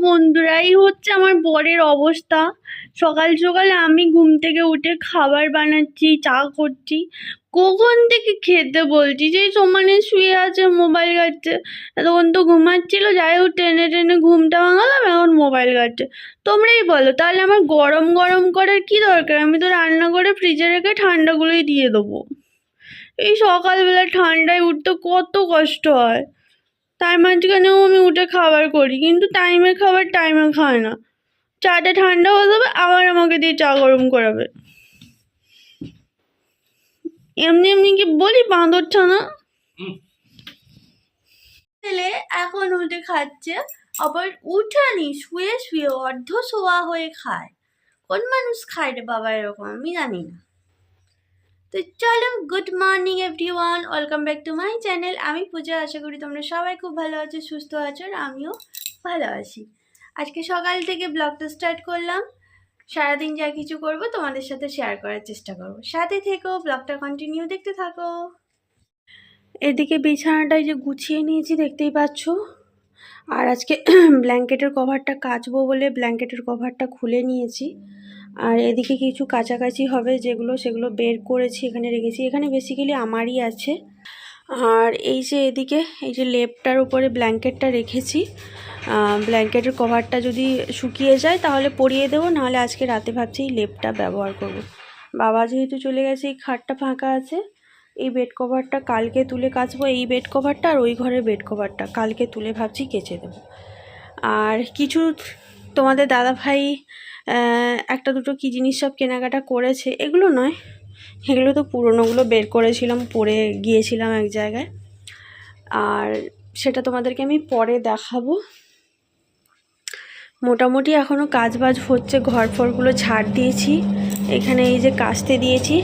বন্ধুরা, এই হচ্ছে আমার বরের অবস্থা। সকাল সকাল আমি ঘুম থেকে উঠে খাবার বানাচ্ছি, চা করছি, কখন থেকে খেতে বলছি, যেই সমানে শুয়ে আছে মোবাইল ঘাটছে। এতক্ষণ তো ঘুমাচ্ছিল, যাই হোক টেনে টেনে ঘুমটা ভাঙালাম, এখন মোবাইল ঘাটছে। তোমরাই বলো তাহলে আমার গরম গরম করার কি দরকার? আমি তো রান্না করে ফ্রিজে রেখে ঠান্ডাগুলোই দিয়ে দেবো। এই সকালবেলা ঠান্ডায় উঠতে কত কষ্ট হয়। তার মাঝখানেও আমি উঠে খাবার করি, কিন্তু টাইমের খাবার টাইমে খায় না। চাটা ঠান্ডা হয়ে যাবে, আবার আমাকে দিয়ে চা গরম করাবে। এমনি এমনি কি বলি বাঁদর ছানা। ছেলে এখন উঠে খাচ্ছে, আবার উঠানি শুয়ে শুয়ে অর্ধ শোয়া হয়ে খায়। কোন মানুষ খায় রে বাবা এরকম? আমি জানি না। তো চলো, good morning everyone, welcome back to my channel. আমি পূজা, আশা করি তোমরা সবাই খুব ভালো আছো, সুস্থ আছো, আর আমিও ভালো আছি। আজকে সকাল থেকে ব্লগটা স্টার্ট করলাম। সারাদিন যা কিছু করব তোমাদের সাথে শেয়ার করার চেষ্টা করব। সাথে থেকো, ব্লগটা কন্টিনিউ দেখতে থাকো। এদিকে বিছানাটা যে গুছিয়ে নিয়েছি দেখতেই পাচ্ছ, আর আজকে ব্ল্যাঙ্কেটের কভারটা কাচবো বলে ব্ল্যাঙ্কেটের কভারটা খুলে নিয়েছি। আর এদিকে কিছু কাছাকাছি হবে যেগুলো, সেগুলো বের করেছি, এখানে রেখেছি। এখানে বেসিক্যালি আমারই আছে। আর এই যে এদিকে এই যে লেপটার উপরে ব্ল্যাঙ্কেটটা রেখেছি, ব্ল্যাঙ্কেটের কভারটা যদি শুকিয়ে যায় তাহলে পরিয়ে দেবো, নাহলে আজকে রাতে ভাবছি এই লেপটা ব্যবহার করব। বাবা যেহেতু চলে গেছে, এই খাটটা ফাঁকা আছে, এই বেড কভারটা কালকে তুলে কাচবো। এই বেড কভারটা আর ওই ঘরের বেড কভারটা কালকে তুলে ভাবছি কেচে দেবো। আর কিছু তোমাদের দাদাভাই একটা দুটো কী জিনিস সব কেনাকাটা করেছে, এগুলো নয়, এগুলো তো পুরনোগুলো বের করেছিলাম, পরে গিয়েছিলাম এক জায়গায়, আর সেটা তোমাদেরকে আমি পরে দেখাবো। মোটামুটি এখনও কাজবাজ হচ্ছে, ঘর ফরগুলো ঝাড় দিয়েছি, এখানে এই যে কাচতে দিয়েছি,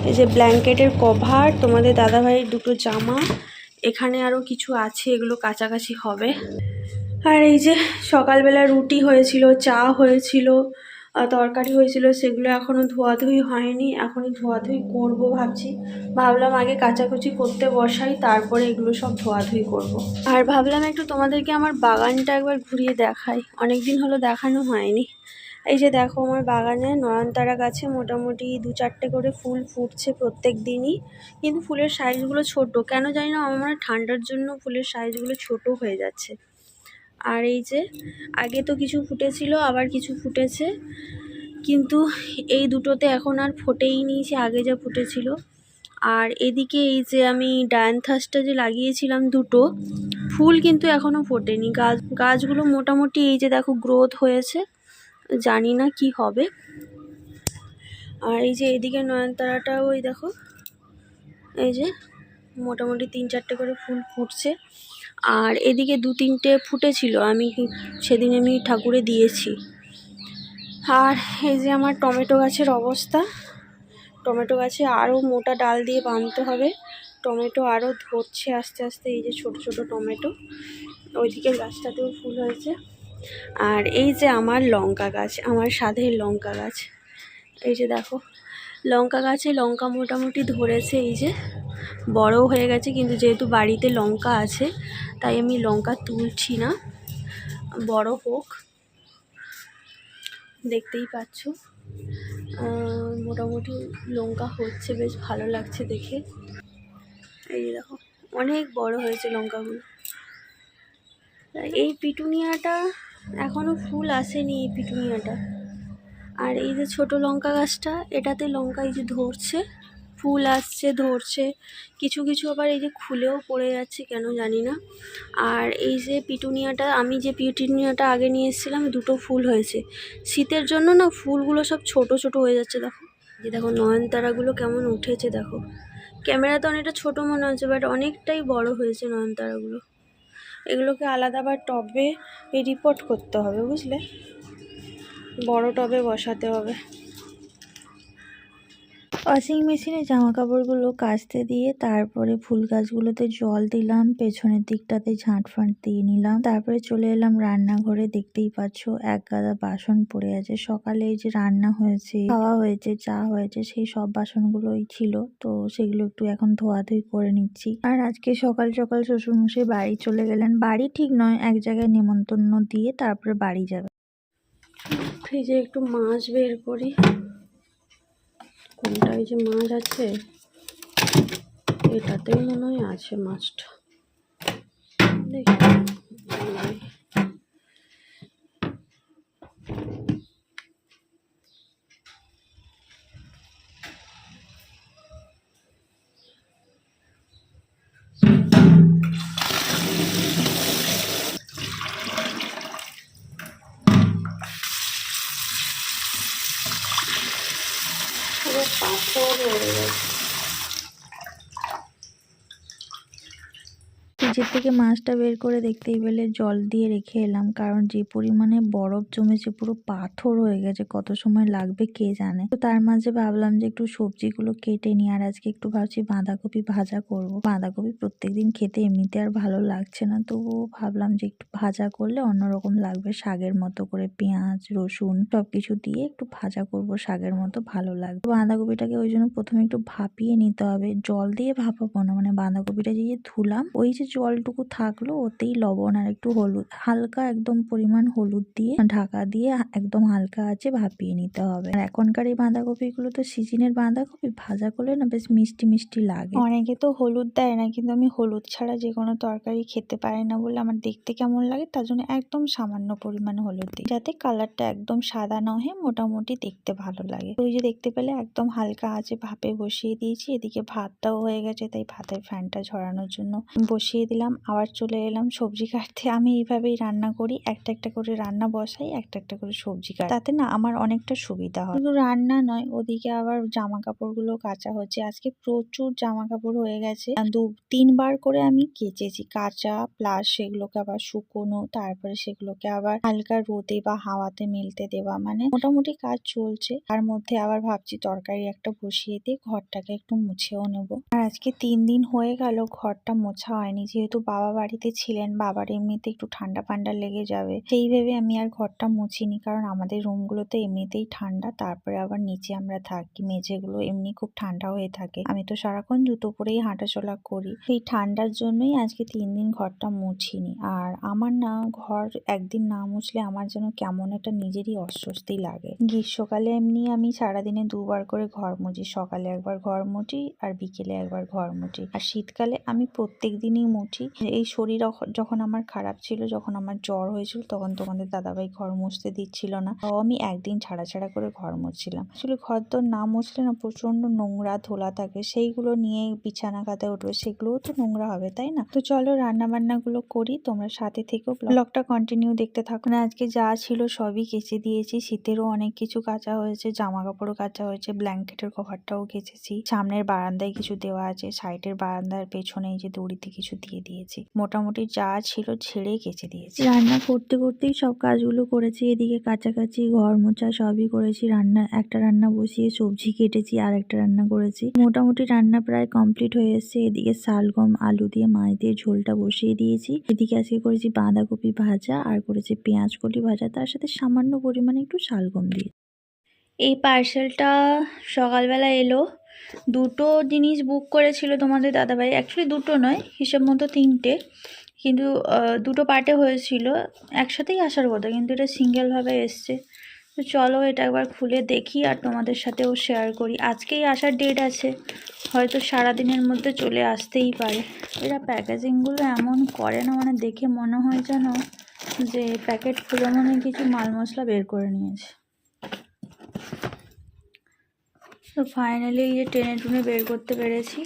এই যে ব্ল্যাঙ্কেটের কভার, তোমাদের দাদাভাইয়ের দুটো জামা, এখানে আরও কিছু আছে, এগুলো কাছাকাছি হবে। আর এই যে সকালবেলা রুটি হয়েছিল, চা হয়েছিল, তরকারি হয়েছিল, সেগুলো এখনও ধোয়াধুয়ি হয়নি, এখনই ধোয়াধুয়ি করবো ভাবছি। ভাবলাম আগে কাচাকুচি করতে বসাই, তারপরে এগুলো সব ধোয়াধুয়ি করব। আর ভাবলাম একটু তোমাদেরকে আমার বাগানটা একবার ঘুরিয়ে দেখাই, অনেক দিন হলো দেখানো হয়নি। এই যে দেখো আমার বাগানে নয়নতারা গাছে মোটামুটি 2-4টে করে ফুল ফুটছে প্রত্যেক দিনই, কিন্তু ফুলের সাইজগুলো ছোট, কেন জানি না, আমার ঠান্ডার জন্য ফুলের সাইজগুলো ছোট হয়ে যাচ্ছে। আর এই যে আগে তো কিছু ফুটেছিল, আবার কিছু ফুটেছে, কিন্তু এই দুটোতে এখন আর ফোটেই নি, সে আগে যা ফুটেছিল। আর এদিকে এই যে আমি ডায়ান্থাসটা যে লাগিয়েছিলাম দুটো, ফুল কিন্তু এখনও ফোটেনি। গাছগুলো মোটামুটি এই যে দেখো গ্রোথ হয়েছে, জানি না কি হবে। আর এই যে এদিকে নয়নতারাটাও ওই দেখো, এই যে মোটামুটি 3-4টে করে ফুল ফুটছে। আর এদিকে 2-3টে ফুটেছিল, সেদিন আমি ঠাকুরে দিয়েছি। আর এই যে আমার টমেটো গাছের অবস্থা, টমেটো গাছে আরও মোটা ডাল দিয়ে বাঁধতে হবে, টমেটো আরও ধরছে আস্তে আস্তে। এই যে ছোট ছোট টমেটো, ওইদিকে গাছটাতেও ফুল হয়েছে। আর এই যে আমার লঙ্কা গাছ, আমার স্বাদের লঙ্কা গাছ, এই যে দেখো লঙ্কা গাছে লঙ্কা মোটামুটি ধরেছে, এই যে বড় হয়ে গেছে, কিন্তু যেহেতু বাড়িতে লঙ্কা আছে তাই আমি লঙ্কা তুলছি না, বড় হোক। দেখতেই পাচ্ছ মোটামুটি লঙ্কা হচ্ছে, বেশ ভালো লাগছে দেখে। এই যে দেখো অনেক বড় হয়েছে লঙ্কাগুলো। এই পিটুনিয়াটা এখনও ফুল আসেনি, এই পিটুনিয়াটা। আর এই যে ছোট লঙ্কা গাছটা, এটাতে লঙ্কা এই যে ধরছে, ফুল আসছে, ধরছে, কিছু কিছু আবার এই যে খুলেও পড়ে যাচ্ছে, কেন জানি না। আর এই যে পিটুনিয়াটা, আমি যে পিটুনিয়াটা আগে নিয়ে এসেছিলাম, দুটো ফুল হয়েছে। শীতের জন্য না ফুলগুলো সব ছোট ছোট হয়ে যাচ্ছে। দেখো যে দেখো নয়নতারাগুলো কেমন উঠেছে, দেখো ক্যামেরাতে অনেকটা ছোট মনে হচ্ছে, বাট অনেকটাই বড় হয়েছে নয়নতারাগুলো। এগুলোকে আলাদা আবার টবে রিপোর্ট করতে হবে, বুঝলে, বড় টবে বসাতে হবে। ওয়াশিং মেশিনে জামা কাপড়গুলো কাচতে দিয়ে তারপরে ফুল গাছগুলোতে জল দিলাম, পেছনের দিকটাতে ঝাঁটফাঁট দিয়ে নিলাম, তারপরে চলে এলাম রান্নাঘরে। দেখতেই পাচ্ছ এক গাদা বাসন পড়ে আছে। সকালে এই যে রান্না হয়েছে, খাওয়া হয়েছে, চা হয়েছে, সেই সব বাসনগুলোই ছিল, তো সেগুলো একটু এখন ধোয়াধুয়ি করে নিচ্ছি। আর আজকে সকাল সকাল শ্বশুরমশাই বাড়ি চলে গেলেন, বাড়ি ঠিক নয়, এক জায়গায় নেমন্তন্ন দিয়ে তারপরে বাড়ি যাবে। ফ্রিজে একটু মাছ বের করি, কোনটা এই যে মাছ আছে, এটাতেই মনে হয় আছে মাছটা, দেখি। পুরো পাথর হয়ে গেছে। ফ্রিজের থেকে মাছটা বের করে দেখতেই পেলে জল দিয়ে রেখে এলাম, কারণ যে পরিমাণে বরফ জমেছে পুরো পাথর হয়ে গেছে, কত সময় লাগবে কে জানে। তো তার মাঝে ভাবলাম যে একটু সবজিগুলো কেটে নিই, আর আজকে একটু ভাবছি বাঁধাকপি ভাজা করব। বাঁধাকপি প্রত্যেকদিন খেতে এমনিতে আর ভালো লাগছে না, তবুও ভাবলাম যে একটু ভাজা করলে অন্যরকম লাগবে, শাকের মতো করে পেঁয়াজ রসুন সবকিছু দিয়ে একটু ভাজা করব, শাকের মতো ভালো লাগবে। বাঁধাকপিটাকে ওই জন্য প্রথমে একটু ভাপিয়ে নিতে হবে, জল দিয়ে ভাপাবো না, মানে বাঁধাকপিটা দিয়ে ধুলাম, ওই যে জলটুকু থাকলো ওতেই লবণ আর একটু হলুদ, হালকা একদম পরিমাণ হলুদ দিয়ে ঢাকা দিয়ে একদম হালকা আঁচে ভাপিয়ে নিতে হবে। আর এখনকার এই বাঁধাকপিগুলো তো সিজনের বাঁধাকপি, ভাজা করলে না বেশ মিষ্টি মিষ্টি লাগে। অনেকে তো হলুদ দেয় না, কিন্তু আমি হলুদ ছাড়া যে কোনো তরকারি খেতে পারি না বলে আমার দেখতে কেমন লাগে, তার জন্য একদম সামান্য পরিমাণে হলুদ দিই, যাতে কালারটা একদম সাদা না হয়ে মোটামুটি দেখতে ভালো লাগে। ওই যে দেখতে পেলে একদম হালকা আঁচে ভাপে বসিয়ে দিয়েছি, এদিকে ভাতটাও হয়ে গেছে, তাই ভাতের ফ্যানটা ঝরানোর জন্য বসিয়ে দিলাম। আবার চলে এলাম সবজি কাটতে। আমি এইভাবেই রান্না করি, একটা একটা করে রান্না বসাই, একটা একটা করে সবজি কাটি, তাতে না আমার অনেকটা সুবিধা হয়। শুধু রান্না নয়, ওদিকে আবার জামা কাপড়গুলো কাচা হচ্ছে। আজকে প্রচুর জামা কাপড় হয়ে গেছে, 2-3 বার করে আমি কেচেছি, কাঁচা প্লাস সেগুলোকে আবার শুকোনো, তারপরে সেগুলোকে আবার হালকা রোদে বা হাওয়াতে মেলতে দেওয়া, মানে মোটামুটি কাজ চলছে। তার মধ্যে আবার ভাবছি তরকারি একটা বসিয়ে দিয়ে ঘরটাকে একটু মুছেও নেব। আর আজকে 3 দিন হয়ে গেল ঘরটা মোছা হয়নি, যেহেতু বাবা বাড়িতে ছিলেন, বাবার এমনিতে একটু ঠান্ডা ফান্ডা লেগে যাবে, সেই ভেবে আমি আর ঘরটা মুছিনি, কারণ আমাদের রুমগুলোতে এমনিতেই ঠান্ডা, তারপরে আবার নিচে আমরা থাকি, মেঝেগুলো এমনি খুব ঠান্ডা হয়ে থাকে, আমি তো সারাক্ষণ জুতো পরেই হাঁটাচলা করি, সেই ঠান্ডার জন্যই আজকে 3 দিন ঘরটা মুছিনি। আর আমার না ঘর একদিন না মুছলে আমার যেন কেমন একটা নিজেরই অস্বস্তি লাগে। গ্রীষ্মকালে এমনি আমি সারাদিনে 2 বার করে ঘর মুছি, সকালে একবার ঘর মুছি আর বিকেলে একবার ঘর মুছি। আর শীতকালে আমি প্রত্যেক দিনই মুছি। এই শরীর যখন আমার খারাপ ছিল, যখন আমার জ্বর হয়েছিল, তখন তোমাদের দাদাভাই ঘর মুছতে দিচ্ছিল না, তাও আমি একদিন ছাড়া ছাড়া করে ঘর মুছছিলাম। আসলে ঘর তো না মুছলে না প্রচন্ড নোংরা ধোলা থাকে, সেইগুলো নিয়ে বিছানা কাতে উঠবে, সেগুলোও তো নোংরা হবে, তাই না? তো চলো রান্না বান্না গুলো করি, তোমরা সাথে থেকেও ব্লগটা কন্টিনিউ দেখতে থাকো। না আজকে যা ছিল সবই কেচে দিয়েছি, শীতেরও অনেক কিছু কাচা হয়েছে, জামা কাপড়ও কাচা হয়েছে, ব্ল্যাঙ্কেটের কভারটাও কেচেছি, সামনের বারান্দায় কিছু দেওয়া আছে, সাইডের বারান্দার পেছনে এই যে দড়িতে কিছু দিয়ে দিয়েছি, মোটামুটি যা ছিল ছেড়েই কেচে দিয়েছি। রান্না করতে করতেই সব কাজগুলো করেছি, এদিকে কাচাকাচি ঘর মোছা সবই করেছি, একটা রান্না বসিয়ে সবজি কেটেছি, আর একটা রান্না করেছি, মোটামুটি রান্না প্রায় কমপ্লিট হয়ে এসেছে। এদিকে শালগম আলু দিয়ে মাছ দিয়ে ঝোলটা বসিয়ে দিয়েছি, এদিকে আজকে করেছি বাঁধাকপি ভাজা আর করেছি পেঁয়াজ কলি ভাজা, তার সাথে সামান্য পরিমাণে একটু শালগম দিয়ে। এই পার্সেলটা সকালবেলা এলো, দুটো জিনিস বুক করেছিল তোমাদের দাদাভাই, অ্যাকচুয়ালি দুটো নয়, হিসেব মতো 3টে, কিন্তু দুটো পার্টে হয়েছিল, একসাথেই আসার কথা, কিন্তু এটা সিঙ্গেলভাবে এসছে। তো চলো এটা একবার খুলে দেখি আর তোমাদের সাথেও শেয়ার করি। আজকেই আসার ডেট আছে, হয়তো সারাদিনের মধ্যে চলে আসতেই পারে। এরা প্যাকেজিংগুলো এমন করে না, মানে দেখে মনে হয় যেন যে প্যাকেট খুলে মনে কিছু মাল মশলা বের করে নিয়েছে। তো ফাইনালি এই যে টেনে টুনে বের করতে পেরেছি,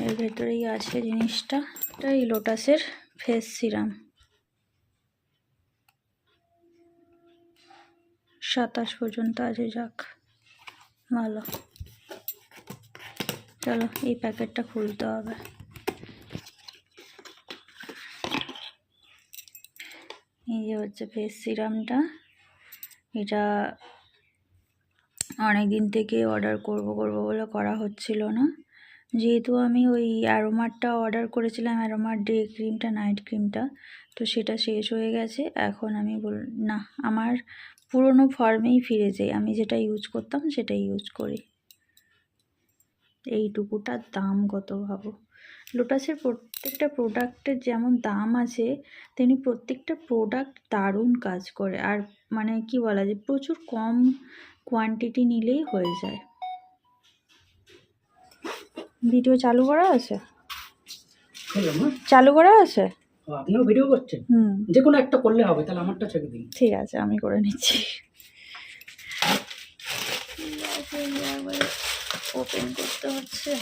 এর ভেতরেই আছে জিনিসটা। এটা এই লোটাসের ফেস সিরাম, 27 পর্যন্ত আছে, যাক ভালো। চলো এই প্যাকেটটা খুলতে হবে। এই যে হচ্ছে ফেস সিরামটা, এটা অনেক দিন থেকে অর্ডার করব বলে করা হচ্ছিল না। যেহেতু আমি ওই অ্যারোমারটা অর্ডার করেছিলাম, অ্যারোমার ডে ক্রিমটা, নাইট ক্রিমটা, তো সেটা শেষ হয়ে গেছে। এখন আমি না, আমার পুরনো ফর্মেই ফিরে যাই, আমি যেটা ইউজ করতাম সেটাই ইউজ করি। এইটুকুটার দাম কত ভাবো। লোটাসের প্রত্যেকটা প্রোডাক্টের যেমন দাম আছে, তেমনি প্রত্যেকটা প্রোডাক্ট দারুণ কাজ করে। আর মানে কি বলা যায়, প্রচুর কম কোয়ান্টিটি নিলেই হয়ে যায়। ভিডিও চালু করা আছে? চালু করা আছে? আপনিও ভিডিও করছেন? যে কোনো একটা করলে হবে, তাহলে আমারটা ছেড়ে দিন। ঠিক আছে, আমি করে নিচ্ছি। ওপেন করতে হচ্ছে।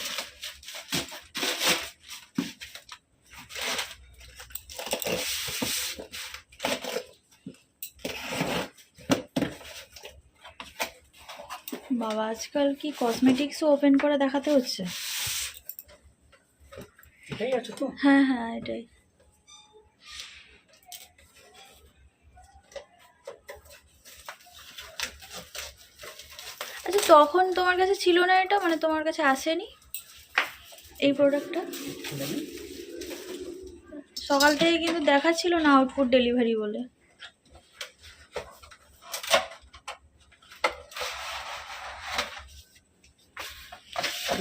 বাবা, আজকাল কি কসমেটিক্সও ওপেন করে দেখাতে হচ্ছে? এটাই আছে তো? হ্যাঁ হ্যাঁ, এটাই। আচ্ছা, তখন তোমার কাছে ছিল না এটা, মানে তোমার কাছে আসেনি এই প্রোডাক্টটা? সকাল থেকে কিন্তু দেখাচ্ছিল না আউটপুট ডেলিভারি বলে।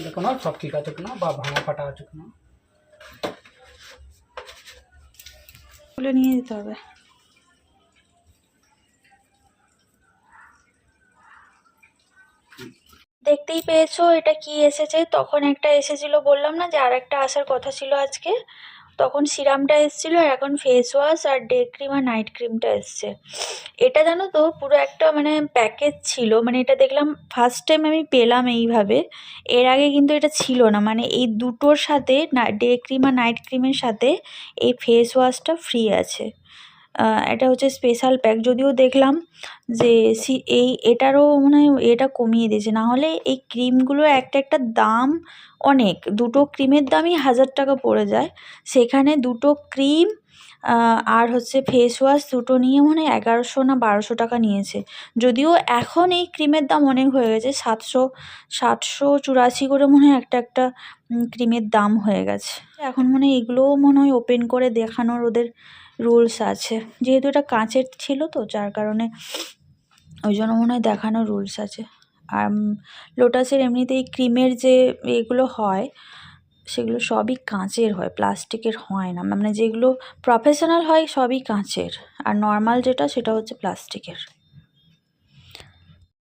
দেখো না সব ঠিক আছে কিনা, বা ভাঙা ফাটা আছে কিনা। খুলে নিয়ে যেতে হবে। দেখতেই পেয়েছো এটা কি এসেছে। তখন একটা এসেছিল, বললাম না যে আর একটা আসার কথা ছিল আজকে। তখন সিরামটা এসেছিলো, আর এখন ফেস ওয়াশ আর ডে ক্রিম আর নাইট ক্রিমটা এসছে। এটা জানো তো পুরো একটা মানে প্যাকেজ ছিল, মানে এটা দেখলাম ফার্স্ট টাইম আমি পেলাম এইভাবে। এর আগে কিন্তু এটা ছিল না, মানে এই দুটোর সাথে ডে ক্রিম আর নাইট ক্রিমের সাথে এই ফেস ওয়াশটা ফ্রি আছে। এটা হচ্ছে স্পেশাল প্যাক। যদিও দেখলাম যে এটারও মনে হয় এটা কমিয়ে দিয়েছে, না হলে এই ক্রিমগুলোর একটা একটা দাম অনেক। দুটো ক্রিমের দামই 1000 টাকা পড়ে যায়, সেখানে দুটো ক্রিম আর হচ্ছে ফেস ওয়াশ দুটো নিয়ে মনে হয় 1100 না 1200 টাকা নিয়েছে। যদিও এখন এই ক্রিমের দাম অনেক হয়ে গেছে, 784 করে মনে হয় একটা একটা ক্রিমের দাম হয়ে গেছে। এখন মনে হয় এগুলোও মনে হয় ওপেন করে দেখানোর ওদের রুলস আছে, যেহেতু এটা কাঁচের ছিল তো, যার কারণে ওই জন্য মনে হয় দেখানোর রুলস আছে। আর লোটাসের এমনিতেই ক্রিমের যে এগুলো হয় সেগুলো সবই কাঁচের হয়, প্লাস্টিকের হয় না। মানে যেগুলো প্রফেশনাল হয় সবই কাঁচের, আর নর্মাল যেটা সেটা হচ্ছে প্লাস্টিকের।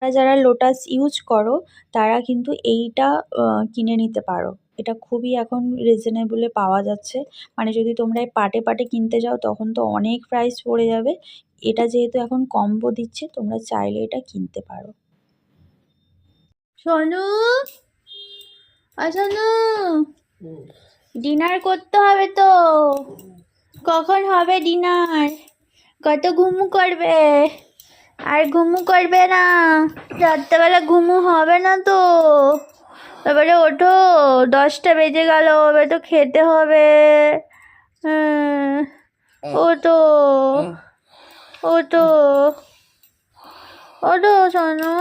যারা লোটাস ইউজ করো তারা কিন্তু এইটা কিনে নিতে পারো। এটা খুবই এখন রিজনেবলে পাওয়া যাচ্ছে। মানে যদি তোমরা এই পার্টে পার্টে কিনতে যাও তখন তো অনেক প্রাইস পড়ে যাবে। এটা যেহেতু এখন কম্বো দিচ্ছে, তোমরা চাইলে এটা কিনতে পারো। সোনু, সোনু, ডিনার করতে হবে তো। কখন হবে ডিনার? কত ঘুমু করবে? আর ঘুমু করবে না? রাত্রেবেলা ঘুমু হবে না তো? এবারে ওঠো, 10টা বেজে গেল, এবার তো খেতে হবে। ওঠো, ওঠো, ওঠো সোনু।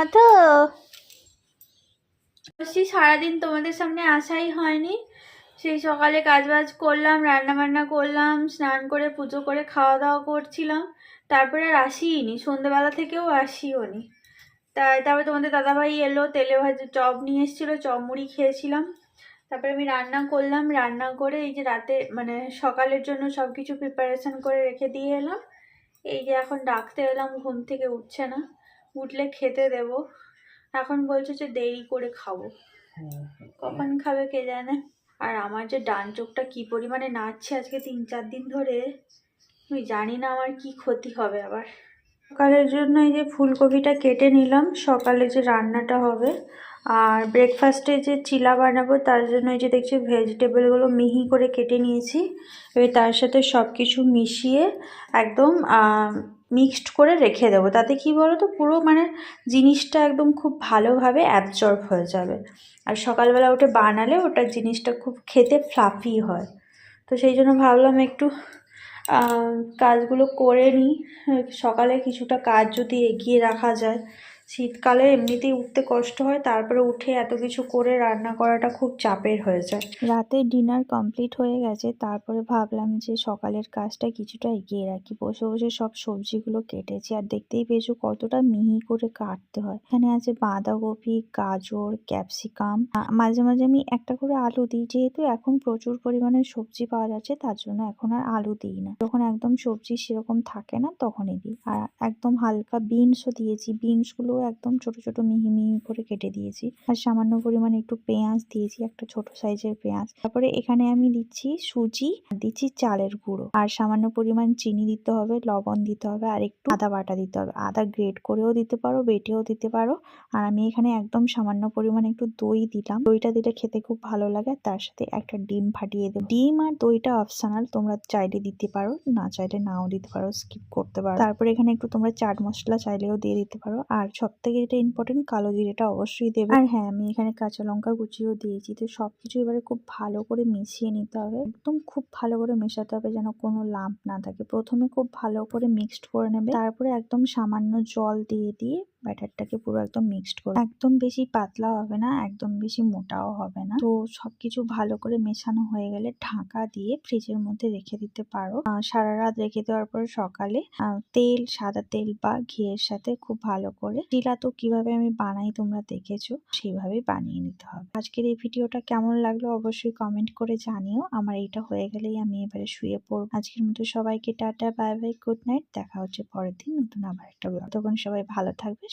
ওঠো। সারাদিন তোমাদের সামনে আসাই হয়নি। সেই সকালে কাজবাজ করলাম, রান্না বান্না করলাম, স্নান করে পুজো করে খাওয়া দাওয়া করছিলাম, তারপরে আর আসিনি। সন্ধ্যেবেলা থেকেও আসিও নি। তারপরে তোমাদের দাদাভাই এলো, তেলে ভাজা চপ নিয়ে এসেছিলো, চপ মুড়ি খেয়েছিলাম। তারপরে আমি রান্না করলাম, রান্না করে এই যে রাতে মানে সকালের জন্য সব কিছু প্রিপারেশন করে রেখে দিয়ে এলাম। এই যে এখন ডাকতে এলাম, ঘুম থেকে উঠছে না, উঠলে খেতে দেব। এখন বলছে যে দেরি করে খাবো, কখন খাবে কে জানে। আর আমার যে ডান চোখটা কি পরিমাণে নাচছে আজকে 3-4 দিন ধরে, আমি জানি না আমার কি ক্ষতি হবে আবার। সকালের জন্য এই যে ফুলকপিটা কেটে নিলাম, সকালে যে রান্নাটা হবে। আর ব্রেকফাস্টে যে চিলা বানাবো তার জন্য এই যে দেখছি ভেজিটেবলগুলো মিহি করে কেটে নিয়েছি। এবার তার সাথে সব কিছু মিশিয়ে একদম মিক্সড করে রেখে দেবো। তাতে কি বলো তো, পুরো মানে জিনিসটা একদম খুব ভালোভাবে অ্যাবজর্ব হয়ে যাবে। আর সকালবেলা ওটা বানালে ওটার জিনিসটা খুব খেতে ফ্লাফি হয়। তো সেই জন্য ভাবলাম একটু কাজগুলো করে নিই। সকালে কিছুটা কাজ যদি এগিয়ে রাখা যায়, শীতকালে এমনিতেই উঠতে কষ্ট হয়, তারপরে উঠে এত কিছু করে রান্না করাটা খুব চাপের হয়ে যায়। রাতে ডিনার কমপ্লিট হয়ে গেছে, তারপরে ভাবলাম যে সকালের কাজটা কিছুটা এগিয়ে রাখি। বসে বসে সব সবজিগুলো কেটেছি, আর দেখতেই পেয়েছো কতটা মিহি করে কাটতে হয়। এখানে আছে বাঁধাকপি, গাজর, ক্যাপসিকাম, মাঝে মাঝে আমি একটা করে আলু দিই, যেহেতু এখন প্রচুর পরিমাণে সবজি পাওয়া যাচ্ছে তার জন্য এখন আর আলু দিই না। যখন একদম সবজি সেরকম থাকে না তখনই দিই। আর একদম হালকা বিনসও দিয়েছি, বিনসগুলো একদম ছোট ছোট মিহি মিহি করে কেটে দিয়েছি। আর সামান্য পরিমাণে একটু পেঁয়াজ দিয়েছি, একটা ছোট সাইজের পেঁয়াজ। তারপরে এখানে আমি দিচ্ছি সুজি, আর দিচ্ছি চালের গুঁড়ো, আর সামান্য পরিমাণ চিনি দিতে হবে, লবণ দিতে হবে, আর একটু আদা বাটা দিতে হবে। আদা গ্রেট করেও দিতে পারো, বেটেও দিতে পারো। আর আমি এখানে একদম সামান্য পরিমাণে একটু দই দিলাম, দইটা দিলে খেতে খুব ভালো লাগে। তার সাথে একটা ডিম ফাটিয়ে দেবো। ডিম আর দইটা অপশনাল, তোমরা চাইলে দিতে পারো, না চাইলে নাও দিতে পারো, স্কিপ করতে পারো। তারপরে এখানে একটু তোমরা চাট মশলা চাইলেও দিয়ে দিতে পারো। আর সব থেকে যেটা ইম্পর্টেন্ট, কালো জিরেটা অবশ্যই দেবে। আর হ্যাঁ, আমি এখানে কাঁচা লঙ্কা কুচিও দিয়েছি। তো সবকিছু এবারে খুব ভালো করে মিশিয়ে নিতে হবে, একদম খুব ভালো করে মেশাতে হবে যেন কোনো লাম্প না থাকে। প্রথমে খুব ভালো করে মিক্সড করে নেবে, তারপরে একদম সামান্য জল দিয়ে দিয়ে ব্যাটারটাকে পুরো একদম মিক্সড করবে। একদম বেশি পাতলা হবে না, একদম বেশি মোটাও হবে না। তো সবকিছু ভালো করে মেশানো হয়ে গেলে ঢাকা দিয়ে ফ্রিজের মধ্যে রেখে দিতে পারো। সারা রাত রেখে দেওয়ার পর সকালে তেল, সাদা তেল বা ঘিয়ের সাথে খুব ভালো করে, চিলা তো কিভাবে আমি বানাই তোমরা দেখেছো, সেইভাবেই বানিয়ে নিতে হবে। আজকের এই ভিডিওটা কেমন লাগলো অবশ্যই কমেন্ট করে জানিও। আমার এইটা হয়ে গেলেই আমি এবারে শুয়ে পড়বো। আজকের মতো সবাইকে tata, bye bye, good night. দেখা হচ্ছে পরের দিন নতুন আবার একটা ব্লগ। তখন সবাই ভালো থাকবে,